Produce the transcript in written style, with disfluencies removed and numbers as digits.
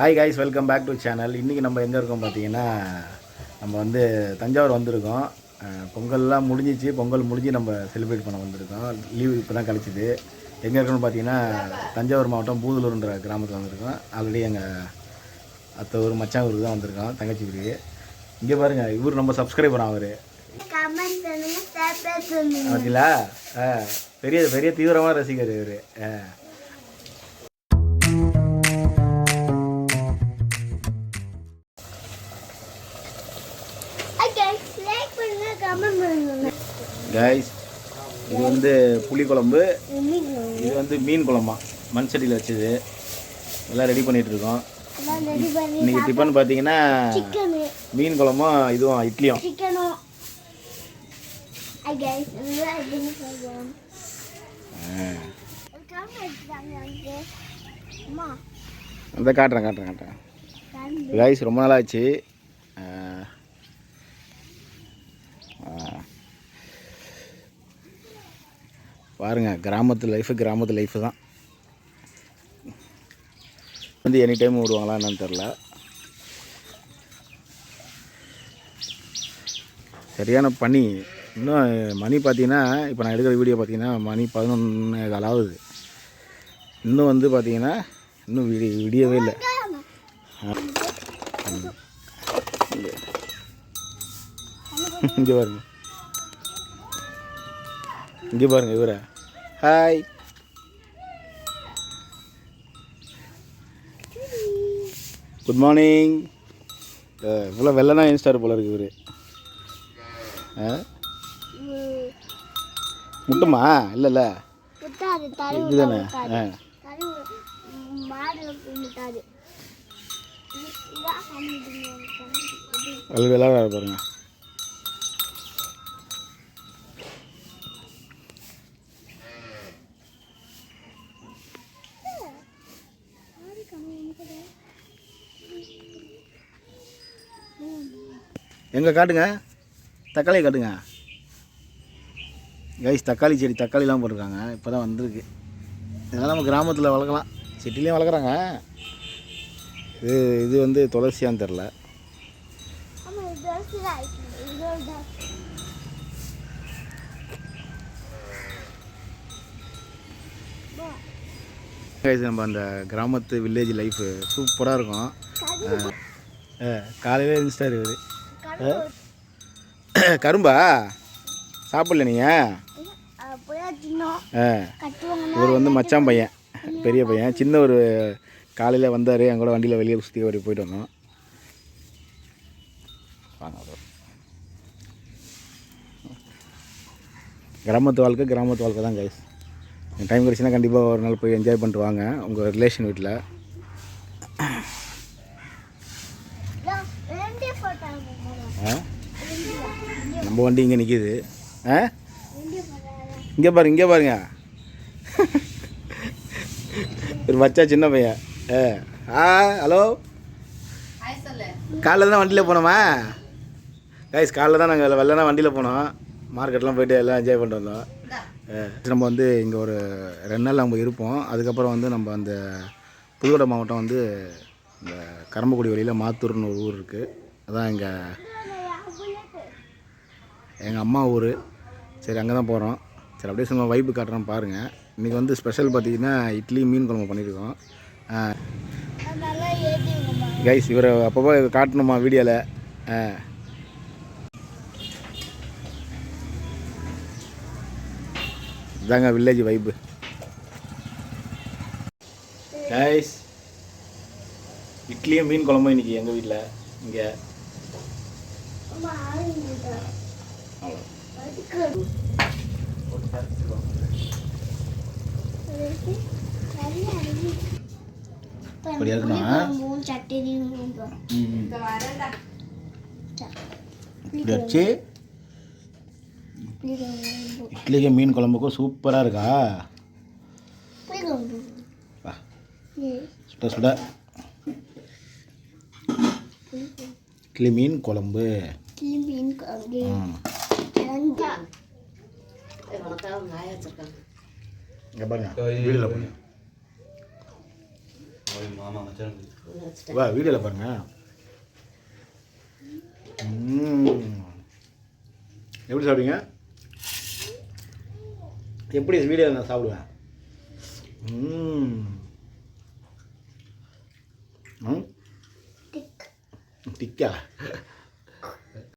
Hi guys, welcome back to channel. இன்றைக்கி நம்ம எங்கே இருக்கோம் பார்த்தீங்கன்னா, நம்ம வந்து தஞ்சாவூர் வந்திருக்கோம். பொங்கல்லாம் முடிஞ்சிச்சு. பொங்கல் முடிஞ்சு நம்ம செலிப்ரேட் பண்ண வந்திருக்கோம். லீவு இப்போ தான் கழிச்சிது. எங்கே இருக்கணும்னு பார்த்தீங்கன்னா, தஞ்சாவூர் மாவட்டம் பூதலூர்ன்ற கிராமத்தில் வந்திருக்கோம். ஆல்ரெடி எங்கள் அத்தை ஊர் மச்சான் ஊருக்கு தான் வந்திருக்கோம், தங்கச்சி ஊருக்கு. இங்கே பாருங்கள், இவர் நம்ம சப்ஸ்கிரைபர் அவர். பார்த்தீங்களா? பெரிய பெரிய தீவிரமாக ரசிகர் இவர். கைஸ், இது வந்து புளி குழம்பு, இது வந்து மீன் குழம்பா, மண் சட்டியில் வச்சது. எல்லாம் ரெடி பண்ணிட்டு இருக்கோம். இன்னைக்கு டிஃபன் பார்த்தீங்கன்னா மீன் குழம்பும் இதுவும் இட்லியும். அந்த காட்டுறேன் கைஸ், ரொம்ப நாளாச்சு. பாருங்கள், கிராமத்து லைஃபு தான். வந்து எனி டைம் விடுவாங்களா என்னன்னு தெரில. சரியான பனி. இன்னும் மணி பார்த்தீங்கன்னா, இப்போ நான் எடுக்கிற வீடியோ பார்த்தீங்கன்னா மணி 11:15 ஆகுது. இன்னும் வந்து பார்த்தீங்கன்னா இன்னும் விடியவே இல்லை. இங்கே பாருங்க இவரை. Hi, good morning. இவ்வளோ வெள்ளனா இன்ஸ்டார் போல இருக்கு இவர். முட்டுமா? இல்லைல்ல, இதுதானே. விளையாட பாருங்க. எங்கே காட்டுங்க, தக்காளி காட்டுங்க கைஸ். தக்காளி செடி, தக்காளிலாம் போட்டிருக்காங்க. இப்போ தான் வந்திருக்கு. இதெல்லாம் நம்ம கிராமத்தில் வளர்க்கலாம், சிட்டிலையும் வளர்க்குறாங்க. இது வந்து துளசியான்னு தெரில. கைஸ், நம்ம அந்த கிராமத்து வில்லேஜ் லைஃபு சூப்பராக இருக்கும். காலையில் இருந்துட்டார் இவர். கரும்பா சாப்பிடல நீங்கள்? இவர் வந்து மச்சான் பையன், பெரிய பையன். சின்ன ஒரு காலையில் வந்தார், எங்களோட வண்டியில் வெளியே சுற்றி வரைக்கும் போயிட்டு வந்தோம். கிராமத்து வாழ்க்கை தான் கைஸ். டைம் கிடச்சுன்னா கண்டிப்பாக ஒரு நாள் போய் என்ஜாய் பண்ணிட்டு வாங்க உங்கள் ரிலேஷன் வீட்டில். நம்ம வண்டி இங்கே நிற்கிது. இங்கே பாருங்க ஒரு பச்சா சின்ன பையன். ஹலோ. காலைல தான் வண்டியில் போனோமா கைஸ்? காலைல தான் நாங்கள் வெள்ளனா வண்டியில் போனோம். மார்க்கெட்லாம் போய்ட்டு எல்லாம் என்ஜாய் பண்ணிட்டு வந்தோம். நம்ம வந்து இங்கே ஒரு 2 நாள் நம்ம இருப்போம். அதுக்கப்புறம் வந்து நம்ம அந்த புதுக்கோட்டை மாவட்டம் வந்து இந்த கரம்பக்குடி வழியில் மாத்தூர்னு ஒரு ஊர் இருக்குது. அதான் எங்கள் அம்மா ஊர். சரி, அங்கே தான் போகிறோம். சரி, அப்படியே சும்மா வைப்பு காட்டுறோம் பாருங்கள். இன்றைக்கி வந்து ஸ்பெஷல் பார்த்திங்கன்னா இட்லி மீன் குழம்பு பண்ணியிருக்கோம். கைஸ், இவரை அப்பப்போ காட்டணுமா வீடியோவில். இதாங்க வில்லேஜ் வைப்பு. கைஸ், இட்லியும் மீன் குழம்பும் இன்றைக்கி எங்கள் வீட்டில். இங்கே இப்படி இருக்கணும். இப்படி வச்சு இட்லிக்கு மீன் குழம்புக்கும் சூப்பராக இருக்கா. சுட சுட இட்லி மீன் குழம்பு. இங்கே பாருங்க, வீடியோவில் பாருங்க. மாமா மச்சான் வா வீடியோவில் பாருங்க. எப்படி சாப்பிடுங்க? எப்படி வீடியோவில் நான் சாப்பிடுவேன்? டிக்கா